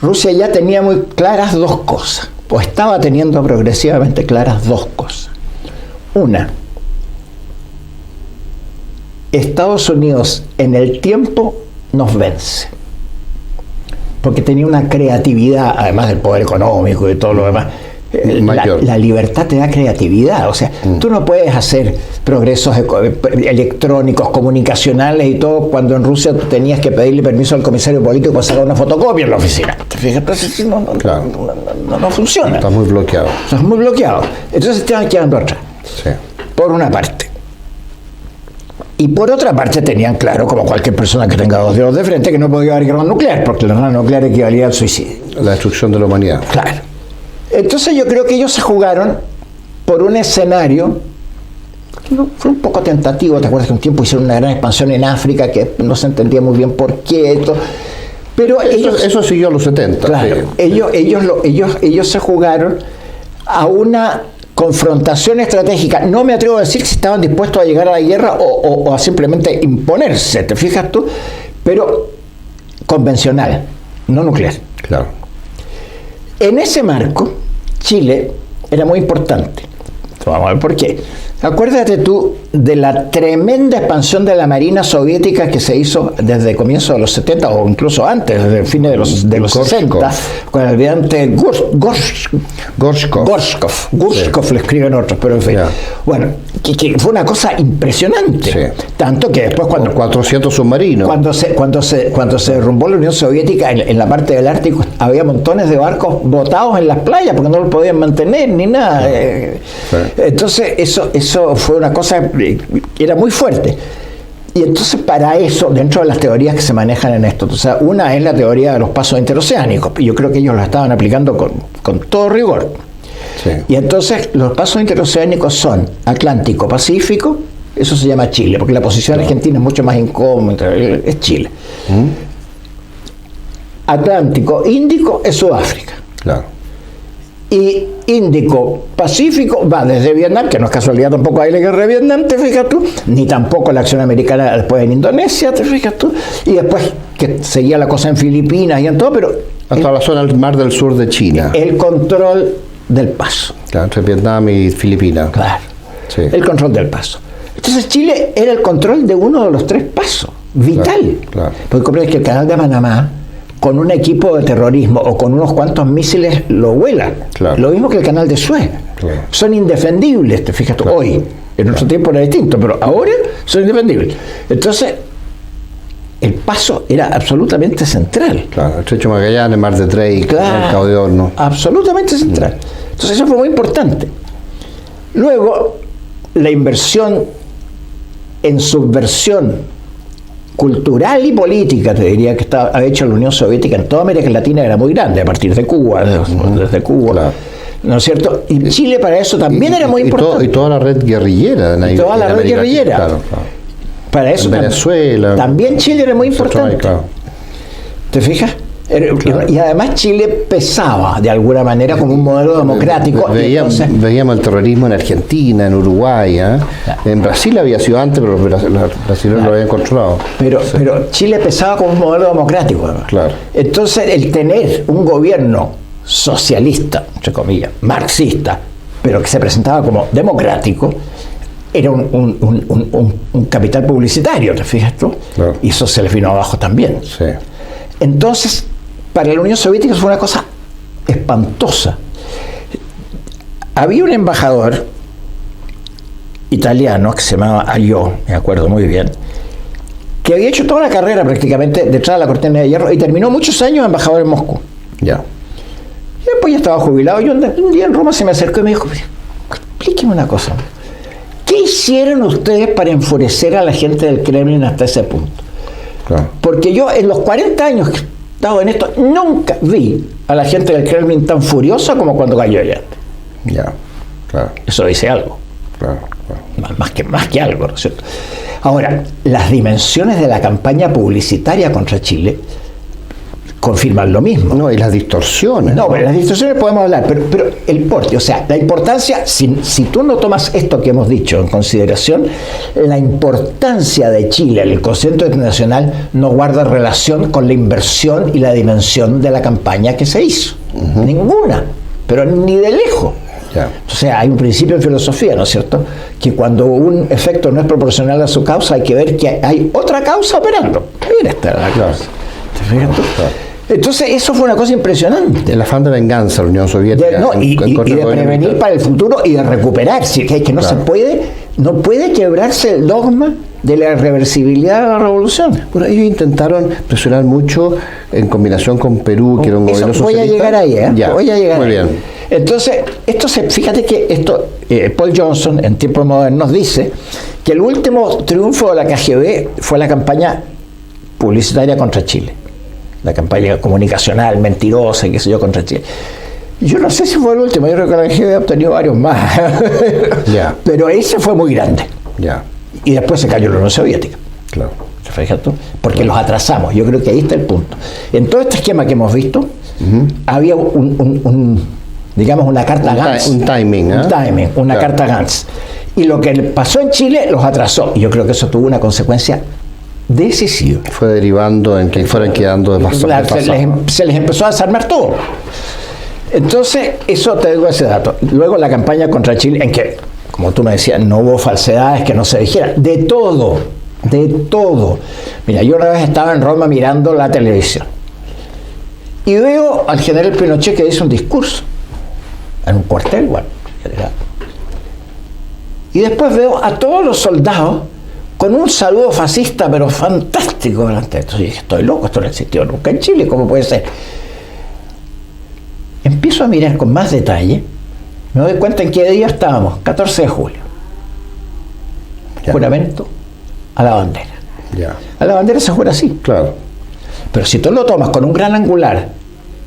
Rusia ya tenía muy claras dos cosas, o estaba teniendo progresivamente claras dos cosas. Una, Estados Unidos en el tiempo nos vence, porque tenía una creatividad, además del poder económico y todo lo demás. La libertad te da creatividad, o sea, tú no puedes hacer progresos electrónicos, comunicacionales y todo, cuando en Rusia tú tenías que pedirle permiso al comisario político para sacar una fotocopia en la oficina. Fíjate, no funciona. Está muy bloqueado. Estás muy bloqueado. Entonces te van quedando atrás. Sí. Por una parte. Y por otra parte tenían claro, como cualquier persona que tenga dos dedos de frente, que no podía haber guerra nuclear, porque la guerra nuclear equivalía al suicidio. La destrucción de la humanidad. Claro. Entonces yo creo que ellos se jugaron por un escenario que fue un poco tentativo. ¿Te acuerdas que un tiempo hicieron una gran expansión en África que no se entendía muy bien por qué? Pero eso siguió a los 70. Claro, sí. ellos se jugaron a una confrontación estratégica. No me atrevo a decir si estaban dispuestos a llegar a la guerra o a simplemente imponerse, ¿te fijas tú? Pero convencional, no nuclear. Claro. En ese marco, Chile era muy importante. Vamos a ver por qué. Acuérdate tú de la tremenda expansión de la Marina Soviética que se hizo desde el comienzo de los 70 o incluso antes, desde el fin de los 60, con el almirante Gorshkov, le escriben otros, pero en fin. Yeah. Bueno, que fue una cosa impresionante. Sí. Tanto que después cuando 400 submarinos. Cuando se derrumbó la Unión Soviética en la parte del Ártico, había montones de barcos botados en las playas porque no los podían mantener ni nada. Sí. Entonces eso fue una cosa que era muy fuerte. Y entonces para eso, dentro de las teorías que se manejan en esto, o sea, una es la teoría de los pasos interoceánicos, y yo creo que ellos la estaban aplicando con todo rigor. Sí. Y entonces los pasos interoceánicos son Atlántico-Pacífico, eso se llama Chile, porque la posición argentina es mucho más incómoda, es Chile. Atlántico-Índico es Sudáfrica. Claro. Y Índico-Pacífico va desde Vietnam, que no es casualidad tampoco hay la guerra de Vietnam, te fijas tú, ni tampoco la acción americana después en Indonesia, te fijas tú, y después que seguía la cosa en Filipinas y en todo, pero hasta la zona del mar del sur de China. El control del paso. Claro, entre Vietnam y Filipinas. Claro, sí. El control del paso. Entonces Chile era el control de uno de los tres pasos, vital. Claro. Porque comprendes que el canal de Panamá, con un equipo de terrorismo o con unos cuantos misiles lo vuelan. Claro. Lo mismo que el canal de Suez. Claro. Son indefendibles, te fijas tú, claro. Hoy. En nuestro tiempo era distinto, pero ahora son indefendibles. Entonces, el paso era absolutamente central. Claro, el Estrecho Magallanes, Mar de Drake, claro, el Cabo de Horno. Absolutamente central. Entonces, eso fue muy importante. Luego, la inversión en subversión cultural y política, te diría, que había hecho la Unión Soviética en toda América Latina era muy grande, a partir de Cuba, desde Cuba, claro. ¿No es cierto? Y Chile para eso también era muy importante. Y toda la red guerrillera. Toda la red guerrillera. Claro, claro. Para eso Venezuela. También Chile era muy importante. Claro. ¿Te fijas? Claro. Y además Chile pesaba de alguna manera como un modelo democrático. Veíamos el terrorismo en Argentina, en Uruguay, claro. En Brasil había sido antes, pero los brasileños lo habían controlado. Pero Chile pesaba como un modelo democrático, además. Claro. Entonces el tener un gobierno socialista, entre comillas, marxista, pero que se presentaba como democrático, era un capital publicitario, ¿te fijas tú? Claro. Y eso se les vino abajo también. Sí. Entonces, para la Unión Soviética fue una cosa espantosa. Había un embajador italiano que se llamaba Ayó, me acuerdo muy bien, que había hecho toda la carrera prácticamente detrás de la cortina de hierro y terminó muchos años embajador en Moscú. Ya. Y después ya estaba jubilado. Yo un día en Roma se me acercó y me dijo, explíqueme una cosa. ¿Qué hicieron ustedes para enfurecer a la gente del Kremlin hasta ese punto? Claro. Porque yo en los 40 años que he estado en esto, nunca vi a la gente del Kremlin tan furiosa como cuando cayó allá. Ya. Claro. Eso dice algo. Claro. Claro. Más que algo, ¿no es cierto? Ahora, las dimensiones de la campaña publicitaria contra Chile confirman lo mismo. No, y las distorsiones. No, pero las distorsiones podemos hablar, pero el porte, o sea, la importancia, si tú no tomas esto que hemos dicho en consideración, la importancia de Chile en el concierto internacional no guarda relación con la inversión y la dimensión de la campaña que se hizo. Ninguna, pero ni de lejos. Ya. O sea, hay un principio en filosofía, ¿no es cierto?, que cuando un efecto no es proporcional a su causa, hay que ver que hay otra causa operando. Mira, está la causa. ¿Te fijas tú? Claro. Entonces, eso fue una cosa impresionante. El afán de venganza de la Unión Soviética. Y de prevenir para el futuro y de recuperar. Si es que no Claro. se puede, no puede quebrarse el dogma de la irreversibilidad de la revolución. Bueno, ellos intentaron presionar mucho en combinación con Perú, que era un gobierno Eso, socialista. voy a llegar ahí, ¿eh? Ya. Voy a llegar Muy ahí. bien. Entonces, fíjate que Paul Johnson, en tiempos modernos, dice que el último triunfo de la KGB fue la campaña publicitaria contra Chile. La campaña comunicacional, mentirosa y qué sé yo, contra Chile. Yo no sé si fue el último, yo creo que la KGB ha obtenido varios más. Ya. Pero ese fue muy grande. Ya. Y después se cayó la Unión Soviética. Claro. ¿Te fijas tú? Porque los atrasamos. Yo creo que ahí está el punto. En todo este esquema que hemos visto, había digamos, una carta Gantz. Un timing, ¿eh? Un timing, una Claro. carta Gantz. Y lo que pasó en Chile los atrasó. Y yo creo que eso tuvo una consecuencia decisiva. Fue derivando en que fueran quedando de paso. Claro, se les empezó a desarmar todo. Entonces, eso te digo ese dato. Luego la campaña contra Chile, en que, como tú me decías, no hubo falsedades, que no se dijera. De todo. Mira, yo una vez estaba en Roma mirando la televisión. Y veo al general Pinochet que dice un discurso. En un cuartel, bueno, general. Y después veo a todos los soldados con un saludo fascista, pero fantástico delante de esto. Y dije, estoy loco, esto no existió nunca en Chile, ¿cómo puede ser? Empiezo a mirar con más detalle, me doy cuenta en qué día estábamos, 14 de julio. Ya. Juramento a la bandera. Ya. A la bandera se jura así. Claro. Pero si tú lo tomas con un gran angular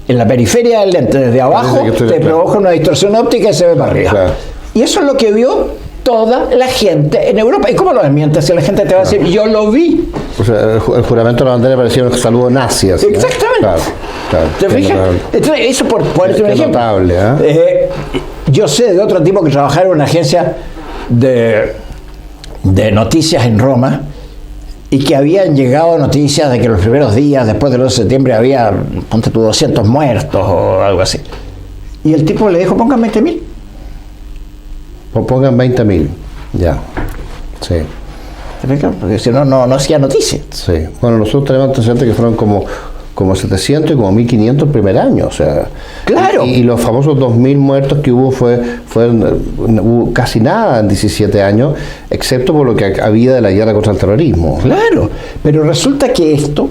en la periferia del lente desde abajo, Parece que te claro. provoca una distorsión óptica y se ve para arriba. Claro. Y eso es lo que vio toda la gente en Europa. ¿Y cómo lo desmientes si la gente te va a decir, yo lo vi? O sea, el juramento de la bandera parecía un saludo nazi. Así, ¿no? Exactamente. Claro. ¿Te Qué fijas? notable. Entonces, eso por ponerte un Qué ejemplo. notable, Yo sé de otro tipo que trabajaba en una agencia de noticias en Roma y que habían llegado noticias de que los primeros días, después del 11 de septiembre, había, ponte tú, 200 muertos o algo así. Y el tipo le dijo, pongan 20.000. Pongan 20.000. Ya. Sí. ¿Te fijas? Porque si no, no hacía noticia. Sí. Bueno, nosotros tenemos antecedentes que fueron como 700 y como 1.500 el primer año, o sea. Claro. Y los famosos 2.000 muertos que hubo casi nada en 17 años, excepto por lo que había de la guerra contra el terrorismo. Claro, pero resulta que esto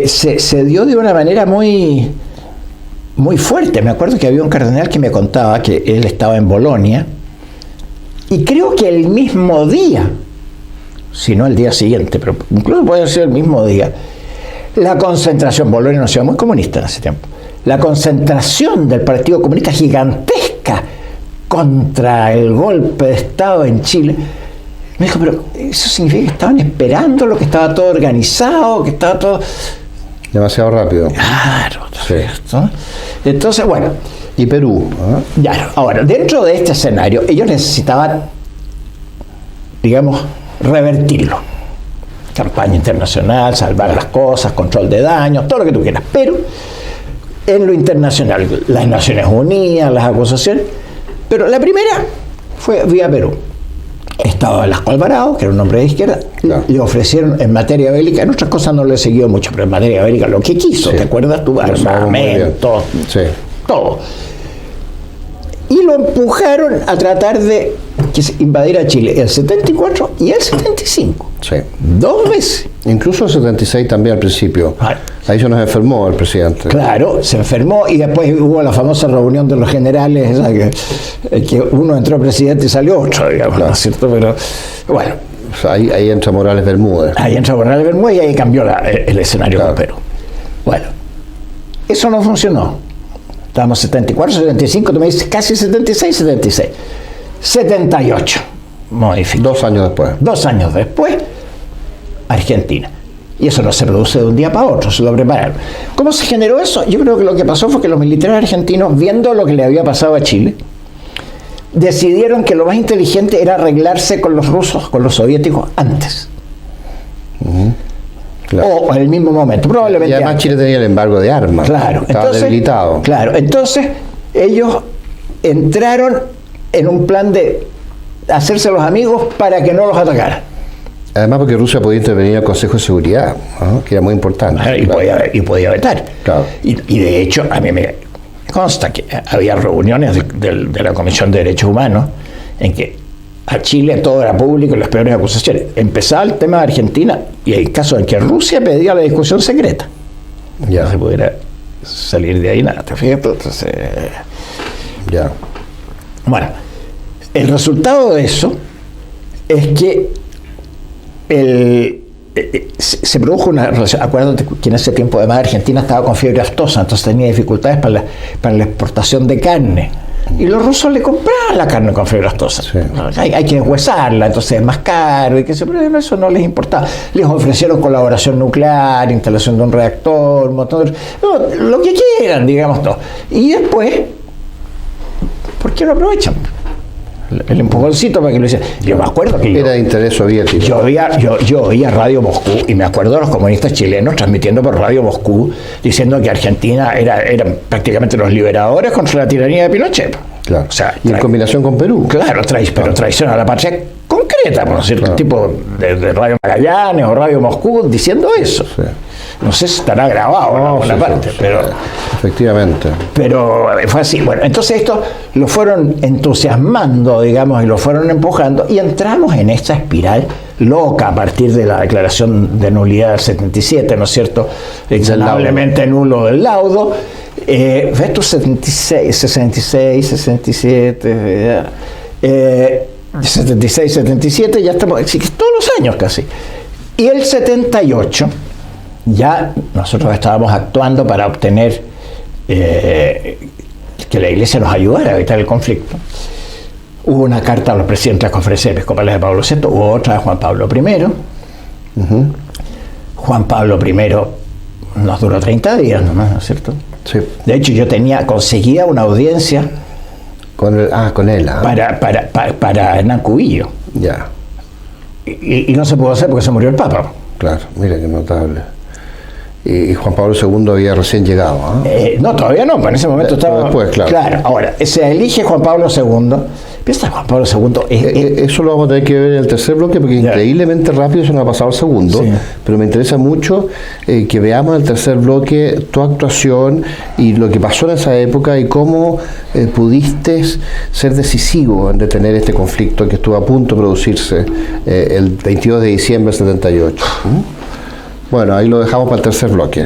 se dio de una manera muy, muy fuerte. Me acuerdo que había un cardenal que me contaba que él estaba en Bolonia y creo que el mismo día, si no el día siguiente, pero incluso puede ser el mismo día, la concentración, Bolonia era una ciudad muy comunista en ese tiempo, la concentración del Partido Comunista gigantesca contra el golpe de Estado en Chile. Me dijo, pero eso significa que estaban esperando lo que estaba todo organizado, que estaba todo... Demasiado rápido. Claro, Sí. ¿cierto? Entonces, bueno, Y Perú. claro, ahora, dentro de este escenario, ellos necesitaban, digamos, revertirlo. Campaña internacional, salvar las cosas, control de daños, todo lo que tú quieras. Pero en lo internacional, las Naciones Unidas, las acusaciones. Pero la primera fue vía Perú. Estaba Velasco Alvarado, que era un hombre de izquierda, Claro. le ofrecieron en materia bélica, en otras cosas no le siguió mucho, pero en materia bélica lo que quiso, Sí. ¿te acuerdas tú? Lo sabemos muy bien. Armamento, Sí. todo. Y lo empujaron a tratar de que se invadiera Chile el 74 y el 75. Sí. 2 veces. Incluso el 76 también al principio. Ay. Ahí se nos enfermó el presidente. Claro, se enfermó y después hubo la famosa reunión de los generales, esa que uno entró presidente y salió otro, digamos, ¿no es cierto? Pero bueno, O sea, ahí entra Morales Bermúdez. ahí entró Morales Bermúdez y ahí cambió el escenario Claro. con Perú. Bueno, eso no funcionó. Estábamos 74, 75, tú me dices casi 76, 76. 78, modificó. 2 años después. 2 años después, Argentina. Y eso no se produce de un día para otro, se lo prepararon. ¿Cómo se generó eso? Yo creo que lo que pasó fue que los militares argentinos, viendo lo que le había pasado a Chile, decidieron que lo más inteligente era arreglarse con los rusos, con los soviéticos, antes. Claro. O en el mismo momento, probablemente Y además antes. Chile tenía el embargo de armas. Claro, Estaba debilitado. Claro, entonces ellos entraron en un plan de hacerse los amigos para que no los atacaran. Además porque Rusia podía intervenir al Consejo de Seguridad, ¿no? Que era muy importante. Y, Claro. podía vetar. Claro. Y de hecho, a mí me consta que había reuniones de la Comisión de Derechos Humanos en que a Chile todo era público y las peores acusaciones. Empezaba el tema de Argentina y hay casos en que Rusia pedía la discusión secreta. Ya. No se pudiera salir de ahí nada, ¿te fijas? Entonces, Ya. bueno, el resultado de eso es que se produjo una relación. Acuérdate que en ese tiempo además Argentina estaba con fiebre aftosa, entonces tenía dificultades para la exportación de carne. Y los rusos le compraban la carne con fiebre aftosa. Sí. Hay que deshuesarla, entonces es más caro, y pero eso no les importaba. Les ofrecieron colaboración nuclear, instalación de un reactor, un montón de, lo que quieran, digamos todo. Y después, ¿por qué no aprovechan? El empujoncito para que lo hicieran. Yo me acuerdo que Era de interés soviético. yo oía Radio Moscú y me acuerdo de los comunistas chilenos transmitiendo por Radio Moscú diciendo que Argentina eran prácticamente los liberadores contra la tiranía de Pinochet. Claro. O sea, y en combinación con Perú. claro, pero traición a la patria concreta, por decir, Claro. tipo de Radio Magallanes o Radio Moscú diciendo eso. Sí. No sé si estará grabado en alguna sí, parte, sí, pero... Efectivamente. Pero fue así. Bueno, entonces esto lo fueron entusiasmando, digamos, y lo fueron empujando, y entramos en esta espiral loca a partir de la declaración de nulidad del 77, ¿no es cierto? Examinablemente nulo del laudo. ¿Ves tú 76, 66, 67, 76, 77, ya estamos, así que todos los años casi. Y el 78, ya nosotros estábamos actuando para obtener que la Iglesia nos ayudara a evitar el conflicto. Hubo una carta a los presidentes de las conferencias episcopales de Pablo VI, hubo otra de Juan Pablo I. Juan Pablo I nos duró 30 días nomás, ¿no es cierto? Sí. De hecho, yo conseguía una audiencia Con él. ¿Ah? para Hernán Cubillo. Ya. Y no se pudo hacer porque se murió el Papa. Claro. Mira qué notable. Y Juan Pablo II había recién llegado. ¿Ah? No, todavía no, pero en ese momento estaba... Después, claro. Ahora, se elige Juan Pablo II. Piensa, Juan Pablo II Eso lo vamos a tener que ver en el tercer bloque porque Ya. increíblemente rápido se nos ha pasado el segundo, Sí. pero me interesa mucho que veamos en el tercer bloque tu actuación y lo que pasó en esa época y cómo pudiste ser decisivo en detener este conflicto que estuvo a punto de producirse el 22 de diciembre del 78. Bueno, ahí lo dejamos para el tercer bloque.